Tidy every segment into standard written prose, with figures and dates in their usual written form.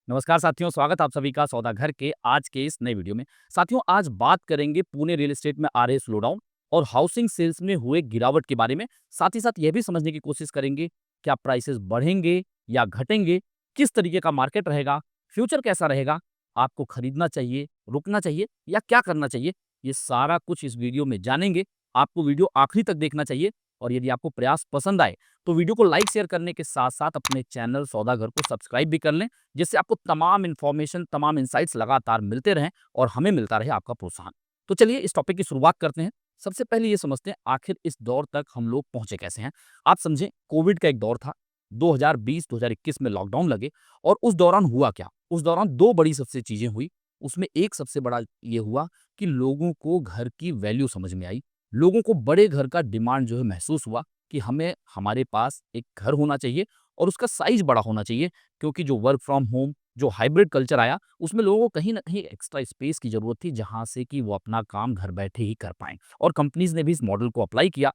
नमस्कार साथियों, स्वागत आप सभी का सौदा घर के आज के इस नए वीडियो में। साथियों, आज बात करेंगे पुणे रियल एस्टेट में आ रहे स्लोडाउन और हाउसिंग सेल्स में हुए गिरावट के बारे में। साथ ही साथ यह भी समझने की कोशिश करेंगे क्या प्राइसेस बढ़ेंगे या घटेंगे, किस तरीके का मार्केट रहेगा, फ्यूचर कैसा रहेगा, आपको खरीदना चाहिए, रुकना चाहिए या क्या करना चाहिए। ये सारा कुछ इस वीडियो में जानेंगे। आपको वीडियो आखिरी तक देखना चाहिए और यदि आपको प्रयास पसंद आए तो वीडियो को लाइक शेयर करने के साथ साथ अपने चैनल सौदा घर को सब्सक्राइब भी कर लें, जिससे आपको तमाम इन्फॉर्मेशन, तमाम इनसाइट्स लगातार मिलते रहें और हमें मिलता रहे आपका प्रोत्साहन। तो चलिए इस टॉपिक की शुरुआत करते हैं। सबसे पहले ये समझते हैं आखिर इस दौर तक हम लोग पहुंचे कैसे हैं। आप समझें, कोविड का एक दौर था। 2020-2021 में लॉकडाउन लगे और उस दौरान हुआ क्या? उस दौरान 2 बड़ी सबसे चीज़ें हुई। उसमें एक सबसे बड़ा ये हुआ कि लोगों को घर की वैल्यू समझ में आई। लोगों को बड़े घर का डिमांड जो है महसूस हुआ कि हमें हमारे पास एक घर होना चाहिए और उसका साइज़ बड़ा होना चाहिए, क्योंकि जो वर्क फ्रॉम होम, जो हाइब्रिड कल्चर आया, उसमें लोगों को कहीं न कहीं एक्स्ट्रा स्पेस की ज़रूरत थी, जहाँ से कि वो अपना काम घर बैठे ही कर पाएँ और कंपनीज़ ने भी इस मॉडल को अप्लाई किया।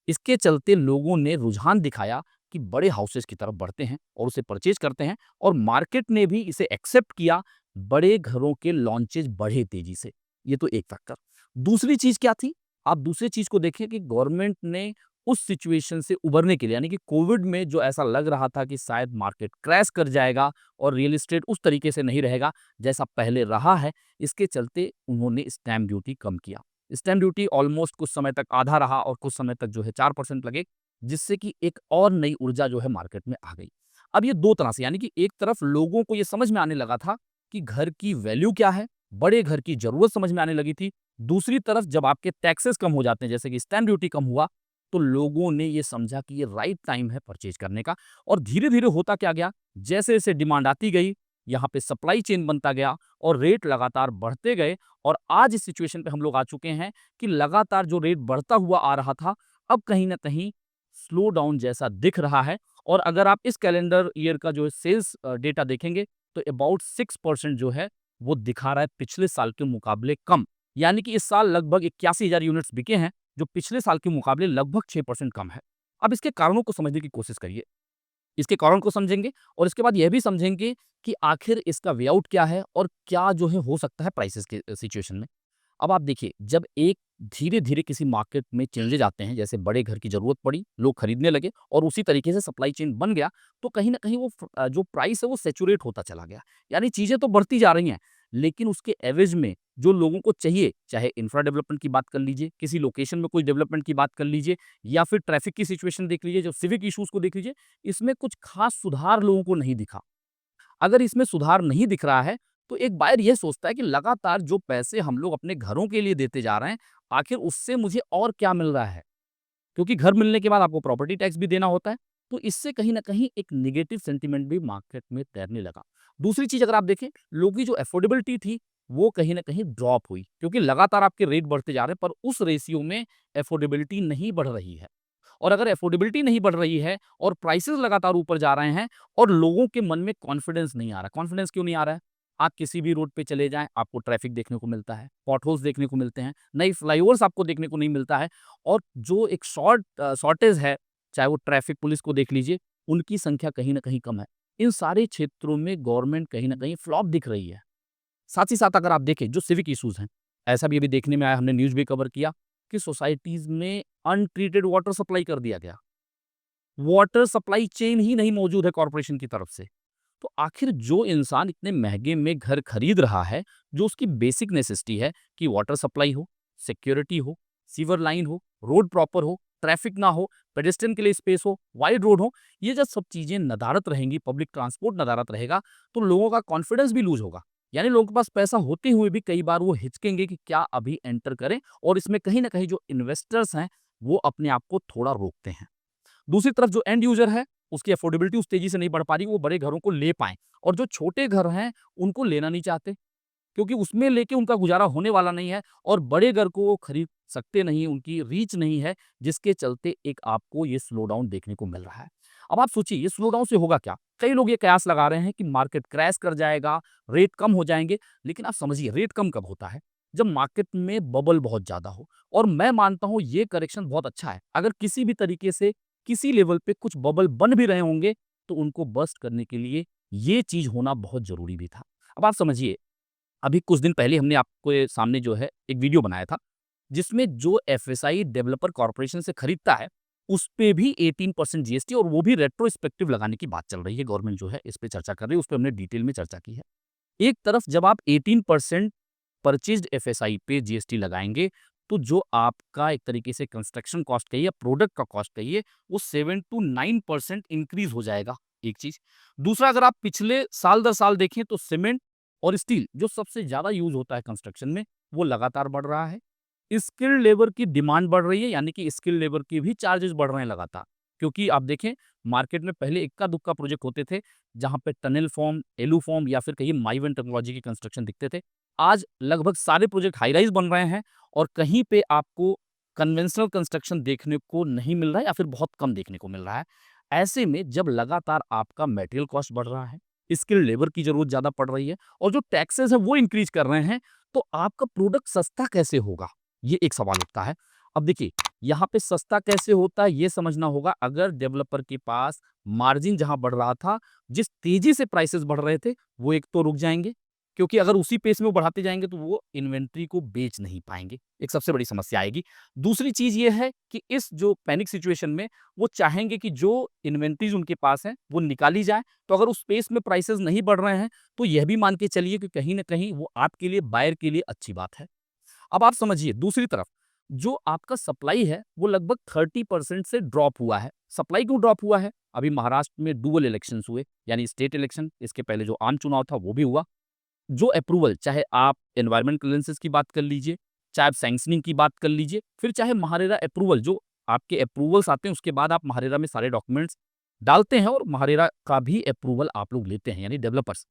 इसके चलते लोगों ने रुझान दिखाया कि बड़े हाउसेज़ की तरफ बढ़ते हैं और उसे परचेज़ करते हैं और मार्केट ने भी इसे एक्सेप्ट किया। बड़े घरों के लॉन्चेज़ बढ़े तेज़ी से। ये तो एक फैक्टर। दूसरी चीज़ क्या थी? आप दूसरी चीज़ को देखें कि गवर्नमेंट ने उस सिचुएशन से उभरने के लिए, यानी कि कोविड में जो ऐसा लग रहा था कि शायद मार्केट क्रैश कर जाएगा और रियल एस्टेट उस तरीके से नहीं रहेगा जैसा पहले रहा है, इसके चलते उन्होंने स्टैम्प ड्यूटी कम किया। स्टैम्प ड्यूटी ऑलमोस्ट कुछ समय तक आधा रहा और कुछ समय तक जो है 4% लगे, जिससे कि एक और नई ऊर्जा जो है मार्केट में आ गई। अब ये 2 तरह से, यानी कि एक तरफ लोगों को ये समझ में आने लगा था कि घर की वैल्यू क्या है, बड़े घर की ज़रूरत समझ में आने लगी थी। दूसरी तरफ जब आपके टैक्सेस कम हो जाते हैं, जैसे कि स्टैम्प ड्यूटी कम हुआ, तो लोगों ने ये समझा कि ये राइट टाइम है परचेज करने का। और धीरे-धीरे होता क्या गया, जैसे-जैसे डिमांड आती गई, यहाँ पे सप्लाई चेन बनता गया और रेट लगातार बढ़ते गए और आज इस सिचुएशन पे हम लोग आ चुके हैं कि लगातार जो रेट बढ़ता हुआ आ रहा था, अब कहीं न कहीं स्लो डाउन जैसा दिख रहा है। और अगर आप इस कैलेंडर ईयर का जो सेल्स डेटा देखेंगे, तो अबाउट 6% जो है, वो दिखा रहा है पिछले साल के मुकाबले कम। यानी कि इस साल लगभग 81,000 यूनिट्स बिके हैं, जो पिछले साल के मुकाबले लगभग 6% कम है। अब इसके कारणों को समझने की कोशिश करिए। इसके कारण को समझेंगे और इसके बाद यह भी समझेंगे कि आखिर इसका वे आउट क्या है और क्या जो है हो सकता है प्राइसेस के सिचुएशन में। अब आप देखिए, जब एक धीरे-धीरे किसी मार्केट में चेंजेज़ आते हैं, जैसे बड़े घर की ज़रूरत पड़ी, लोग खरीदने लगे और उसी तरीके से सप्लाई चेन बन गया, तो कहीं न कहीं वो जो प्राइस है वो सैचुरेट होता चला गया। यानी चीज़ें तो बढ़ती जा रही हैं, लेकिन उसके एवज़ में जो लोगों को चाहिए, चाहे इंफ्रा डेवलपमेंट की बात कर लीजिए, किसी लोकेशन में कोई डेवलपमेंट की बात कर लीजिए या फिर ट्रैफ़िक की सिचुएशन देख लीजिए, जो सिविक इश्यूज़ को देख लीजिए, इसमें कुछ ख़ास सुधार लोगों को नहीं दिखा। अगर इसमें सुधार नहीं दिख रहा है, तो एक बायर ये सोचता है कि लगातार जो पैसे हम लोग अपने घरों के लिए देते जा रहे हैं, आखिर उससे मुझे और क्या मिल रहा है? क्योंकि घर मिलने के बाद आपको प्रॉपर्टी टैक्स भी देना होता है, तो इससे कहीं न कहीं एक नेगेटिव सेंटिमेंट भी मार्केट में तैरने लगा। दूसरी चीज़ अगर आप देखें, लोगों की जो अफोर्डेबिलिटी थी, वो कहीं न कहीं ड्रॉप हुई, क्योंकि लगातार आपके रेट बढ़ते जा रहे हैं, पर उस रेशियो में अफोर्डेबिलिटी नहीं बढ़ रही है। और अगर अफोर्डेबिलिटी नहीं बढ़ रही है और प्राइसेज़ लगातार ऊपर जा रहे हैं और लोगों के मन में कॉन्फिडेंस नहीं आ रहा। कॉन्फिडेंस क्यों नहीं आ रहा है? आप किसी भी रोड पे चले जाएँ, आपको ट्रैफिक देखने को मिलता है, पॉटहोल्स देखने को मिलते हैं, नई फ्लाईओवर्स आपको देखने को नहीं मिलता है और जो एक शॉर्टेज है, चाहे वो ट्रैफिक पुलिस को देख लीजिए, उनकी संख्या कहीं न कहीं कम है। इन सारे क्षेत्रों में गवर्नमेंट कहीं न कहीं फ्लॉप दिख रही है। साथ ही साथ अगर आप देखें जो सिविक इश्यूज़ हैं, ऐसा भी अभी देखने में आया, हमने न्यूज़ भी कवर किया कि सोसाइटीज़ में अनट्रीटेड वाटर सप्लाई कर दिया गया। वाटर सप्लाई चेन ही नहीं मौजूद है कॉर्पोरेशन की तरफ से। तो आखिर जो इंसान इतने महँगे में घर खरीद रहा है, जो उसकी बेसिक नेसेसिटी है कि वाटर सप्लाई हो, सिक्योरिटी हो, सीवर लाइन हो, रोड प्रॉपर हो, ट्रैफिक ना हो, पेडेस्ट्रियन के लिए स्पेस हो, वाइड रोड हो, ये जब सब चीज़ें नदारद रहेंगी, पब्लिक ट्रांसपोर्ट नदारद रहेगा, तो लोगों का कॉन्फिडेंस भी लूज़ होगा। यानी लोगों के पास पैसा होते हुए भी कई बार वो हिचकेंगे कि क्या अभी एंटर करें, और इसमें कहीं न कहीं जो इन्वेस्टर्स हैं, वो अपने आप को थोड़ा रोकते हैं। दूसरी तरफ जो एंड यूज़र है, उसकी अफोर्डेबिलिटी उस तेज़ी से नहीं बढ़ पा रही, वो बड़े घरों को ले पाएँ, और जो छोटे घर हैं, उनको लेना नहीं चाहते, क्योंकि उसमें लेके उनका गुज़ारा होने वाला नहीं है और बड़े घर को वो खरीद सकते नहीं, उनकी रीच नहीं है, जिसके चलते एक आपको ये स्लो डाउन देखने को मिल रहा है। अब आप सोचिए, ये स्लो डाउन से होगा क्या? कई लोग ये कयास लगा रहे हैं कि मार्केट क्रैश कर जाएगा, रेट कम हो जाएँगे, लेकिन आप समझिए रेट कम कब होता है? जब मार्केट में बबल बहुत ज़्यादा हो, और मैं मानता हूँ ये करेक्शन बहुत अच्छा है। अगर किसी भी तरीके से किसी लेवल पे कुछ बबल बन भी रहे होंगे, तो उनको बर्स्ट करने के लिए ये चीज़ होना बहुत ज़रूरी भी था। अब आप समझिए, अभी कुछ दिन पहले हमने आपके सामने जो है एक वीडियो बनाया था, जिसमें जो एफएसआई डेवलपर कॉर्पोरेशन से खरीदता है, उस पे भी 18% जीएसटी और वो भी रेट्रोस्पेक्टिव लगाने की बात चल रही है। गवर्नमेंट जो है इस पे चर्चा कर रही है, उस पे हमने डिटेल में चर्चा की है। एक तरफ जब आप 18% परचेज्ड एफएसआई पे जीएसटी लगाएँगे, तो जो आपका एक तरीके से कंस्ट्रक्शन कॉस्ट कहिए या प्रोडक्ट का कॉस्ट कहिए, वो 7 टू 9% इंक्रीज़ हो जाएगा, एक चीज़। दूसरा, अगर आप पिछले साल दर साल देखें तो सीमेंट और स्टील जो सबसे ज़्यादा यूज़ होता है कंस्ट्रक्शन में, वो लगातार बढ़ रहा है। स्किल्ड लेबर की डिमांड बढ़ रही है, यानी कि स्किल्ड लेबर के भी चार्जेज़ बढ़ रहे हैं लगातार। क्योंकि आप देखें, मार्केट में पहले इक्का-दुक्का प्रोजेक्ट होते थे, जहाँ पे टनल फॉर्म, एलू फॉर्म या फिर कहिए माइवन टेक्नोलॉजी के कंस्ट्रक्शन दिखते थे। आज लगभग सारे प्रोजेक्ट हाई राइज़ बन रहे हैं और कहीं पे आपको कन्वेंशनल कंस्ट्रक्शन देखने को नहीं मिल रहा है या फिर बहुत कम देखने को मिल रहा है। ऐसे में जब लगातार आपका मटेरियल कॉस्ट बढ़ रहा है, स्किल्ड लेबर की ज़रूरत ज़्यादा पड़ रही है और जो टैक्सेस हैं वो इंक्रीज़ कर रहे हैं, तो आपका प्रोडक्ट सस्ता कैसे होगा? ये एक सवाल उठता है। अब देखिए, यहाँ पे सस्ता कैसे होता है ये समझना होगा। अगर डेवलपर के पास मार्जिन जहाँ बढ़ रहा था, जिस तेज़ी से प्राइसेज़ बढ़ रहे थे, वो एक तो रुक जाएँगे, क्योंकि अगर उसी पेस में वो बढ़ाते जाएँगे तो वो इन्वेंट्री को बेच नहीं पाएँगे। एक सबसे बड़ी समस्या आएगी। दूसरी चीज़ ये है कि इस जो पैनिक सिचुएशन में वो चाहेंगे कि जो इन्वेंट्रीज़ उनके पास हैं, वो निकाली जाए। तो अगर उस पेस में प्राइसेज़ नहीं बढ़ रहे हैं, तो यह भी मान के चलिए कि कहीं न कहीं वो आपके लिए, बायर के लिए अच्छी बात है। अब आप समझिए, दूसरी तरफ जो आपका सप्लाई है वो लगभग 30% से ड्रॉप हुआ है। सप्लाई क्यों ड्रॉप हुआ है? अभी महाराष्ट्र में डुअल इलेक्शंस हुए, यानी स्टेट इलेक्शन, इसके पहले जो आम चुनाव था वो भी हुआ। जो अप्रूवल, चाहे आप एनवायरनमेंट क्लियरेंसेस की बात कर लीजिए, चाहे आप सैंक्शनिंग की बात कर लीजिए, फिर चाहे महारेरा अप्रूवल, जो आपके अप्रूवल्स आते हैं उसके बाद आप महारेरा में सारे डॉक्यूमेंट्स डालते हैं और महारेरा का भी अप्रूवल आप लोग लेते हैं, यानी डेवलपर्स।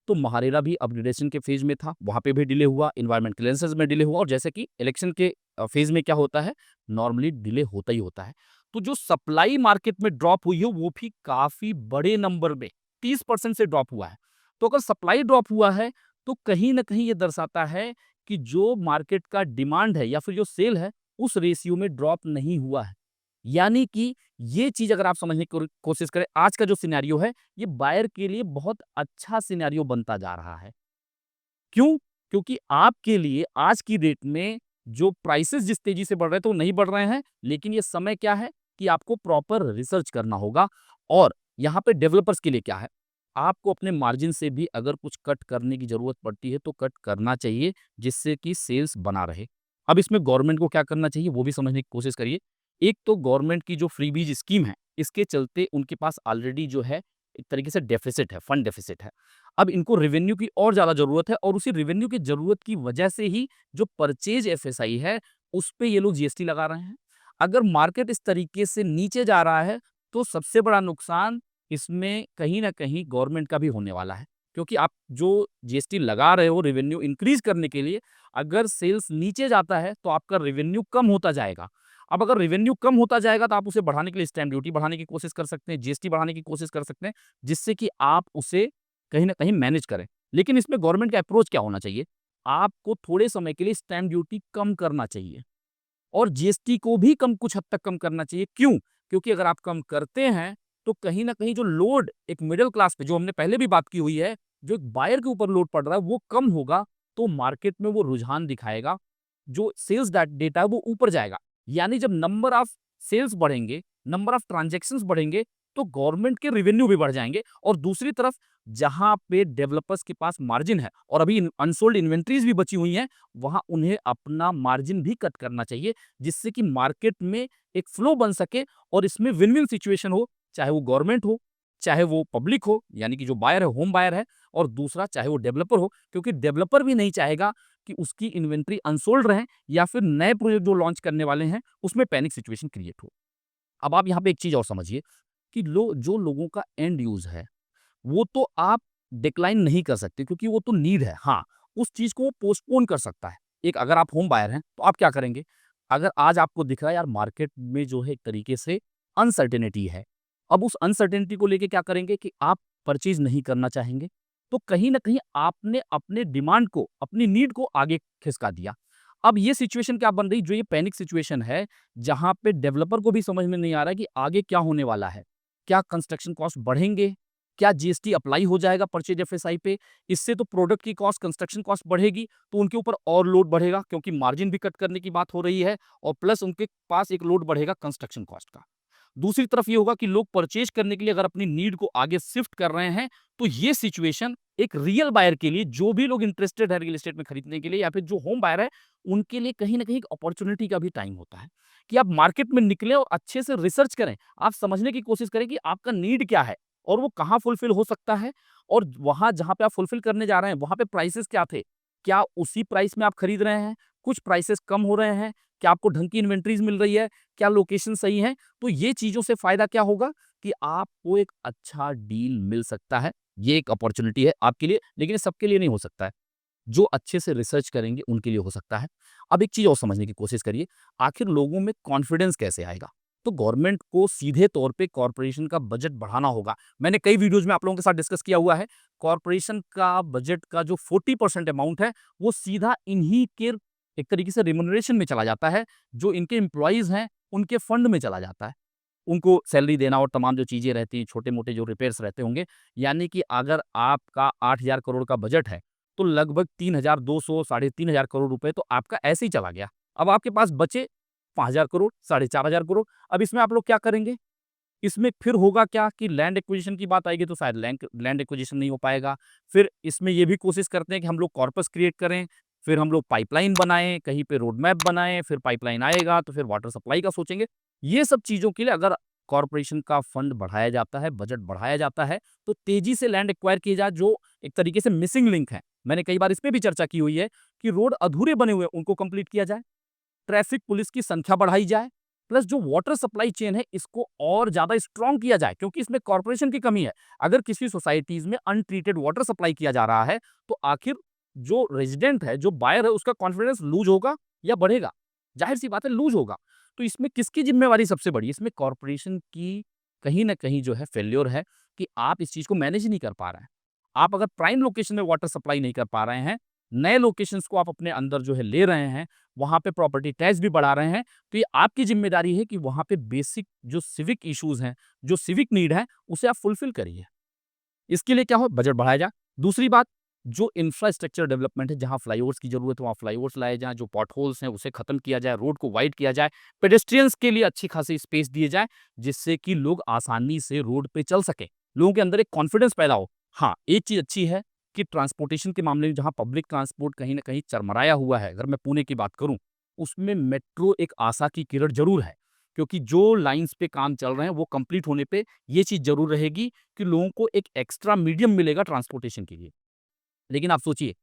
तो महारेरा भी अपग्रेडेशन के फेज में था, वहाँ पे भी डिले हुआ, एनवायरनमेंट क्लियरेंसेस में डिले हुआ और जैसे कि इलेक्शन के फेज में क्या होता है, नॉर्मली डिले होता ही होता है। तो जो सप्लाई मार्केट में ड्रॉप हुई है वो भी काफ़ी बड़े नंबर में 30% से ड्रॉप हुआ है। तो अगर सप्लाई ड्रॉप हुआ है, तो कहीं न कहीं ये दर्शाता है कि जो मार्केट का डिमांड है या फिर जो सेल है, उस रेशियो में ड्रॉप नहीं हुआ है। यानी कि ये चीज़ अगर आप समझने की कोशिश करें, आज का जो सिनेरियो है, ये बायर के लिए बहुत अच्छा सिनेरियो बनता जा रहा है। क्यों? क्योंकि आपके लिए आज की डेट में जो प्राइसेज़ जिस तेज़ी से बढ़ रहे हैं, तो वो नहीं बढ़ रहे हैं, लेकिन ये समय क्या है कि आपको प्रॉपर रिसर्च करना होगा और यहाँ पे डेवलपर्स के लिए क्या है, आपको अपने मार्जिन से भी अगर कुछ कट करने की ज़रूरत पड़ती है, तो कट करना चाहिए, जिससे कि सेल्स बना रहे। अब इसमें गवर्नमेंट को क्या करना चाहिए, वो भी समझने की कोशिश करिए। एक तो गवर्नमेंट की जो फ्रीबीज़ स्कीम है, इसके चलते उनके पास ऑलरेडी जो है, एक तरीके से डेफ़िसिट है, फंड डेफ़िसिट है। अब इनको रेवेन्यू की और ज़्यादा ज़रूरत है और उसी रेवेन्यू की ज़रूरत की वजह से ही जो परचेज़ एफएसआई है, उस पे ये लोग जीएसटी लगा रहे हैं। अगर मार्केट इस तरीके से नीचे जा रहा है, तो सबसे बड़ा नुकसान इसमें कहीं न कहीं गवर्नमेंट का भी होने वाला है। क्योंकि आप जो जीएसटी लगा रहे हो रेवेन्यू इंक्रीज़ करने के लिए, अगर सेल्स नीचे जाता है, तो आपका रेवेन्यू कम होता जाएगा। अब अगर रेवेन्यू कम होता जाएगा, तो आप उसे बढ़ाने के लिए स्टैम्प ड्यूटी बढ़ाने की कोशिश कर सकते हैं, जीएसटी बढ़ाने की कोशिश कर सकते हैं, जिससे कि आप उसे कहीं न कहीं मैनेज करें। लेकिन इसमें गवर्नमेंट का अप्रोच क्या होना चाहिए? आपको थोड़े समय के लिए स्टैम्प ड्यूटी कम करना चाहिए और जीएसटी को भी कम, कुछ हद तक कम करना चाहिए। क्यों? क्योंकि अगर आप कम करते हैं, तो कहीं न कहीं जो लोड एक मिडल क्लास पे, जो हमने पहले भी बात की हुई है, जो एक बायर के ऊपर लोड पड़ रहा है, वो कम होगा, तो मार्केट में वो रुझान दिखाएगा। जो सेल्स डेटा है, वो ऊपर जाएगा। यानी जब नंबर ऑफ सेल्स बढ़ेंगे, नंबर ऑफ ट्रांज़ैक्शंस बढ़ेंगे, तो गवर्नमेंट के रेवेन्यू भी बढ़ जाएँगे और दूसरी तरफ जहाँ पे डेवलपर्स के पास मार्जिन है और अभी अनसोल्ड इन्वेंटरीज़ भी बची हुई हैं, वहाँ उन्हें अपना मार्जिन भी कट करना चाहिए, जिससे कि मार्केट में एक फ्लो बन सके और इसमें विन-विन सिचुएशन हो, चाहे वो गवर्नमेंट हो, चाहे वो पब्लिक हो, यानी कि जो बायर है, होम बायर है और दूसरा चाहे वो डेवलपर हो, क्योंकि डेवलपर भी नहीं चाहेगा कि उसकी इन्वेंटरी अनसोल्ड रहे या फिर नए प्रोजेक्ट जो लॉन्च करने वाले हैं, उसमें पैनिक सिचुएशन क्रिएट हो। अब आप यहाँ पे एक चीज़ और समझिए कि जो लोगों का एंड यूज़ है, वो तो आप डिक्लाइन नहीं कर सकते क्योंकि वो तो नीड है। हाँ, उस चीज़ को वो पोस्टपोन कर सकता है। एक अगर आप होम बायर हैं, तो आप क्या करेंगे? अगर आज आपको दिख रहा है यार मार्केट में जो है एक तरीके से अनसर्टेनिटी है। अब उस अनसर्टेनिटी को लेके क्या करेंगे कि आप परचेज़ नहीं करना चाहेंगे। तो कहीं न कहीं आपने अपने डिमांड को, अपनी नीड को आगे खिसका दिया। अब ये सिचुएशन क्या बन रही, जो ये पैनिक सिचुएशन है, जहाँ पे डेवलपर को भी समझ में नहीं आ रहा है कि आगे क्या होने वाला है। क्या कंस्ट्रक्शन कॉस्ट बढ़ेंगे? क्या जीएसटी अप्लाई हो जाएगा परचेज एफएसआई पे? इससे तो प्रोडक्ट की कॉस्ट, कंस्ट्रक्शन कॉस्ट बढ़ेगी, तो उनके ऊपर और लोड बढ़ेगा क्योंकि मार्जिन भी कट करने की बात हो रही है और प्लस उनके पास एक लोड बढ़ेगा कंस्ट्रक्शन कॉस्ट का। दूसरी तरफ ये होगा कि लोग परचेज करने के लिए अगर अपनी नीड को आगे शिफ्ट कर रहे हैं, तो ये सिचुएशन एक रियल बायर के लिए, जो भी लोग इंटरेस्टेड है रियल एस्टेट में खरीदने के लिए या फिर जो होम बायर है, उनके लिए कहीं न कहीं एक अपॉर्च्युनिटी का भी टाइम होता है कि आप मार्केट में निकलें और अच्छे से रिसर्च करें। आप समझने की कोशिश करें कि आपका नीड क्या है और वो कहाँ फुलफिल हो सकता है और वहाँ जहाँ पे आप फुलफिल करने जा रहे हैं, वहाँ पे प्राइसेज़ क्या थे? क्या उसी प्राइस में आप खरीद रहे हैं? कुछ प्राइसेज़ कम हो रहे हैं? क्या आपको ढंग की इन्वेंटरीज़ मिल रही है? क्या लोकेशन सही है? तो ये चीज़ों से फ़ायदा क्या होगा कि आपको एक अच्छा डील मिल सकता है। ये एक अपॉर्च्युनिटी है आपके लिए, लेकिन ये सबके लिए नहीं हो सकता है। जो अच्छे से रिसर्च करेंगे उनके लिए हो सकता है। अब एक चीज़ और समझने की कोशिश करिए, आखिर लोगों में कॉन्फिडेंस कैसे आएगा? तो गवर्नमेंट को सीधे तौर पे कॉर्पोरेशन का बजट बढ़ाना होगा। मैंने कई वीडियोज़ में आप लोगों के साथ डिस्कस किया हुआ है, कॉर्पोरेशन का बजट का जो 40% अमाउंट है, वो सीधा इन्हीं के एक तरीके से रिम्यूनरेशन में चला जाता है, जो इनके एम्प्लॉइज़ हैं, उनके फंड में चला जाता है। उनको सैलरी देना और तमाम जो चीज़ें रहती हैं, छोटे-मोटे जो रिपेयर्स रहते होंगे, यानी कि अगर आपका 8,000 करोड़ का बजट है, तो लगभग 3,200 साढ़े 3,000 करोड़ रुपए तो आपका ऐसे ही चला गया। अब आपके पास बचे 5,000 करोड़, साढ़े 4,000 करोड़। अब इसमें आप लोग क्या करेंगे? इसमें फिर होगा क्या कि लैंड एक्विजिशन की बात आएगी तो शायद लैंड एक्विजिशन नहीं हो पाएगा। फिर इसमें ये भी कोशिश करते हैं कि हम लोग कॉर्पस क्रिएट करें, फिर हम लोग पाइपलाइन बनाएँ, कहीं पे रोड मैप बनाएँ, फिर पाइपलाइन आएगा तो फिर वाटर सप्लाई का सोचेंगे। ये सब चीज़ों के लिए अगर कॉर्पोरेशन का फंड बढ़ाया जाता है, बजट बढ़ाया जाता है, तो तेज़ी से लैंड एक्वायर किए जाए जो एक तरीके से मिसिंग लिंक है। मैंने कई बार इस पे भी चर्चा की हुई है कि रोड अधूरे बने हुए हैं, उनको कंप्लीट किया जाए। ट्रैफिक पुलिस की संख्या बढ़ाई जाए, प्लस जो वाटर सप्लाई चेन है इसको और ज़्यादा स्ट्रॉन्ग किया जाए क्योंकि इसमें कॉर्पोरेशन की कमी है। अगर किसी सोसाइटीज़ में अनट्रीटेड वाटर सप्लाई किया जा रहा है, तो आखिर जो रेज़िडेंट है, जो बायर है, उसका कॉन्फिडेंस लूज़ होगा या बढ़ेगा? ज़ाहिर-सी बात है लूज़ होगा। तो इसमें किसकी ज़िम्मेवारी सबसे बड़ी है? इसमें कॉर्पोरेशन की कहीं न कहीं जो है फेल्योर है कि आप इस चीज़ को मैनेज नहीं कर पा रहे हैं। आप अगर प्राइम लोकेशन में वाटर सप्लाई नहीं कर पा रहे हैं, नए लोकेशंस को आप अपने अंदर जो है ले रहे हैं, वहाँ पे प्रॉपर्टी टैक्स भी बढ़ा रहे हैं, तो ये आपकी ज़िम्मेदारी है कि वहाँ पे बेसिक जो सिविक इश्यूज़ हैं, जो सिविक नीड है, उसे आप फुलफ़िल करिए। इसके लिए क्या हो बजट बढ़ाया जाए। दूसरी बात, जो इंफ्रास्ट्रक्चर डेवलपमेंट है, जहाँ फ्लाईओवर्स की ज़रूरत है, वहाँ फ्लाईओवर्स लाए जाएँ, जो पॉटहोल्स हैं, उसे खत्म किया जाए, रोड को वाइड किया जाए, पेडेस्ट्रियंस के लिए अच्छी खासी स्पेस दिए जाएँ, जिससे कि लोग आसानी से रोड पे चल सकें। लोगों के अंदर एक कॉन्फिडेंस पैदा हो। हाँ, एक चीज़ अच्छी है कि ट्रांसपोर्टेशन के मामले में जहाँ पब्लिक ट्रांसपोर्ट कहीं न कहीं चरमराया हुआ है, अगर मैं पुणे की बात करूँ, उसमें मेट्रो एक आशा की किरण ज़रूर है, क्योंकि जो लाइन्स पे काम चल रहे हैं, वो कंप्लीट होने पे ये चीज़ ज़रूर रहेगी कि लोगों को एक एक्स्ट्रा मीडियम मिलेगा ट्रांसपोर्टेशन के लिए। लेकिन आप सोचिए,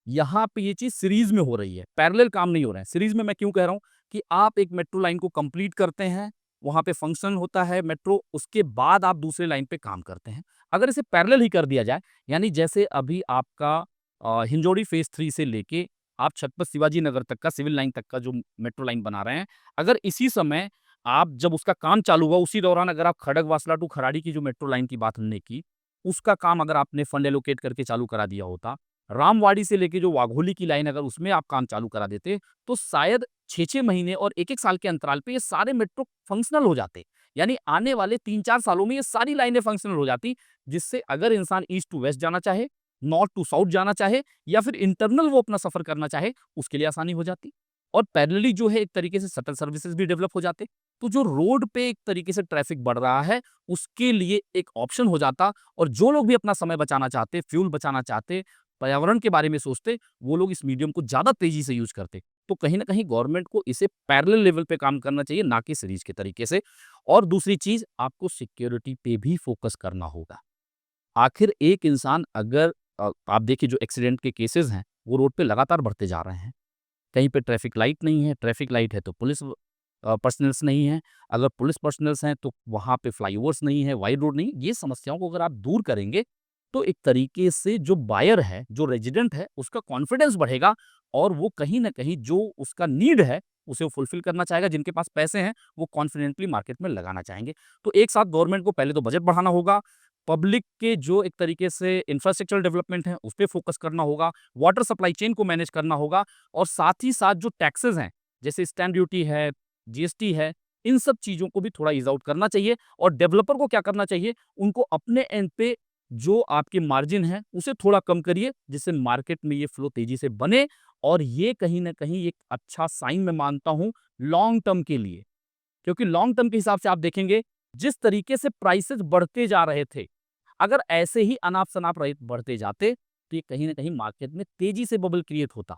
यहाँ पे ये चीज़ सीरीज़ में हो रही है, पैरेलल काम नहीं हो रहा है। सीरीज़ में मैं क्यों कह रहा हूँ कि आप एक मेट्रो लाइन को कंप्लीट करते हैं, वहाँ पे फंक्शन होता है मेट्रो, उसके बाद आप दूसरे लाइन पे काम करते हैं। अगर इसे पैरेलल ही कर दिया जाए, यानी जैसे अभी आपका हिंजौड़ी फेज़ 3 से लेके आप छत्रपति शिवाजी नगर तक का सिविल लाइन तक का जो मेट्रो लाइन बना रहे हैं, अगर इसी समय आप जब उसका काम चालू हुआ, उसी दौरान अगर आप खड़गवासला टू खराड़ी की जो मेट्रो लाइन की बात हमने की, उसका काम अगर आपने फंड एलोकेट करके चालू करा दिया होता, रामवाड़ी से लेके जो वाघोली की लाइन अगर उसमें आप काम चालू करा देते, तो शायद 6-6 महीने और 1-1 साल के अंतराल पे ये सारे मेट्रो फंक्शनल हो जाते। यानी आने वाले 3-4 सालों में ये सारी लाइनें फंक्शनल हो जाती, जिससे अगर इंसान ईस्ट टू वेस्ट जाना चाहे, नॉर्थ टू साउथ जाना चाहे या फिर इंटरनल वो अपना सफ़र करना चाहे, उसके लिए आसानी हो जाती। और पैरेलली जो है एक तरीके से शटल सर्विसेज़ भी डेवलप हो जाते। तो जो रोड पे एक तरीके से ट्रैफ़िक बढ़ रहा है, उसके लिए एक ऑप्शन हो जाता और जो लोग भी अपना समय बचाना चाहते, फ्यूल बचाना चाहते, पर्यावरण के बारे में सोचते, वो लोग इस मीडियम को ज़्यादा तेज़ी से यूज़ करते। तो कहीं न कहीं गवर्नमेंट को इसे पैरेलल लेवल पे काम करना चाहिए, ना कि सीरीज़ के तरीके से। और दूसरी चीज़, आपको सिक्योरिटी पे भी फ़ोकस करना होगा। आखिर एक इंसान अगर आप देखिए जो एक्सीडेंट के केसेज़ हैं, वो रोड पे लगातार बढ़ते जा रहे हैं। कहीं पे ट्रैफिक लाइट नहीं है, ट्रैफिक लाइट है तो पुलिस पर्सनल्स नहीं है, अगर पुलिस पर्सनल्स हैं तो वहाँ पे फ्लाईओवर्स नहीं है, वाइड रोड नहीं है। ये समस्याओं को अगर आप दूर करेंगे, तो एक तरीके से जो बायर है, जो रेज़िडेंट है, उसका कॉन्फिडेंस बढ़ेगा और वो कहीं न कहीं जो उसका नीड है, उसे वो फुलफ़िल करना चाहेगा। जिनके पास पैसे हैं, वो कॉन्फिडेंटली मार्केट में लगाना चाहेंगे। तो एक साथ गवर्नमेंट को पहले तो बजट बढ़ाना होगा, पब्लिक के जो एक तरीके से इंफ्रास्ट्रक्चरल डेवलपमेंट है, उस पे फ़ोकस करना होगा, वाटर सप्लाई चेन को मैनेज करना होगा और साथ ही साथ जो टैक्सेज़ हैं, जैसे स्टैम्प ड्यूटी है, जीएसटी है, इन सब चीज़ों को भी थोड़ा ईज़ आउट करना चाहिए और डेवलपर को क्या करना चाहिए, उनको अपने एंड पे जो आपके मार्जिन है उसे थोड़ा कम करिए, जिससे मार्केट में ये फ्लो तेजी से बने, और ये कहीं न कहीं एक अच्छा साइन मैं मानता हूँ लॉन्ग टर्म के लिए। क्योंकि लॉन्ग टर्म के हिसाब से आप देखेंगे, जिस तरीके से प्राइसेज़ बढ़ते जा रहे थे, अगर ऐसे ही अनाप-शनाप रेट बढ़ते जाते, तो ये कहीं न कहीं मार्केट में तेजी से बबल क्रिएट होता।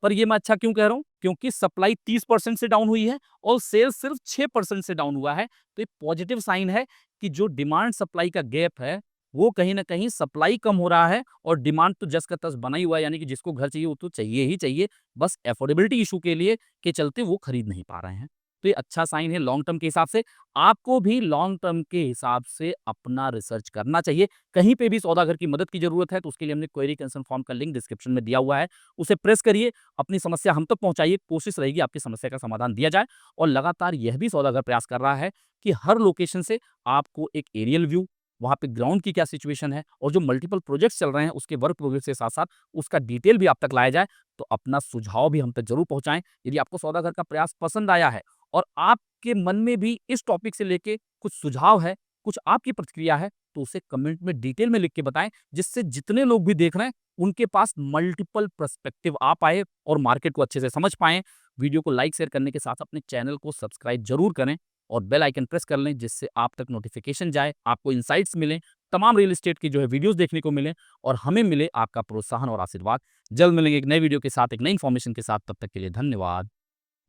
पर ये मैं अच्छा क्यों कह रहा हूँ? क्योंकि सप्लाई 30% से डाउन हुई है और सेल्स सिर्फ 6% से डाउन हुआ है। तो एक पॉजिटिव साइन है कि जो डिमांड सप्लाई का गैप है, वो कहीं न कहीं सप्लाई कम हो रहा है और डिमांड तो जस का तस बना ही हुआ है, यानी कि जिसको घर चाहिए वो तो चाहिए ही चाहिए। बस अफोर्डेबिलिटी इश्यू के लिए के चलते वो खरीद नहीं पा रहे हैं। तो ये अच्छा साइन है लॉन्ग टर्म के हिसाब से। आपको भी लॉन्ग टर्म के हिसाब से अपना रिसर्च करना चाहिए। कहीं पे भी सौदागर की मदद की ज़रूरत है, तो उसके लिए हमने क्वेरी कंसर्न फॉर्म का लिंक डिस्क्रिप्शन में दिया हुआ है। उसे प्रेस करिए, अपनी समस्या हम तक पहुँचाइए, कोशिश रहेगी आपकी समस्या का समाधान दिया जाए। और लगातार यह भी सौदागर प्रयास कर रहा है कि हर लोकेशन से आपको एक एरियल व्यू, वहाँ पे ग्राउंड की क्या सिचुएशन है और जो मल्टीपल प्रोजेक्ट्स चल रहे हैं, उसके वर्क प्रोग्रेस के साथ-साथ उसका डिटेल भी आप तक लाया जाए। तो अपना सुझाव भी हम तक ज़रूर पहुँचाएँ। यदि आपको सौदागर का प्रयास पसंद आया है और आपके मन में भी इस टॉपिक से लेके कुछ सुझाव है, कुछ आपकी प्रतिक्रिया है, तो उसे कमेंट में डिटेल में लिख के बताएँ, जिससे जितने लोग भी देख रहे हैं, उनके पास मल्टीपल पर्सपेक्टिव आ पाए और मार्केट को अच्छे से समझ पाएँ। वीडियो को लाइक, शेयर करने के साथ अपने चैनल को सब्सक्राइब ज़रूर करें और बेल आइकन प्रेस कर लें, जिससे आप तक नोटिफ़िकेशन जाए, आपको इनसाइट्स मिलें, तमाम रियल एस्टेट की जो है वीडियोज़ देखने को मिलें और हमें मिले आपका प्रोत्साहन और आशीर्वाद। जल्द मिलेंगे एक नए वीडियो के साथ, एक नई इन्फॉर्मेशन के साथ। तब तक के लिए धन्यवाद।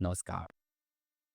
नमस्कार।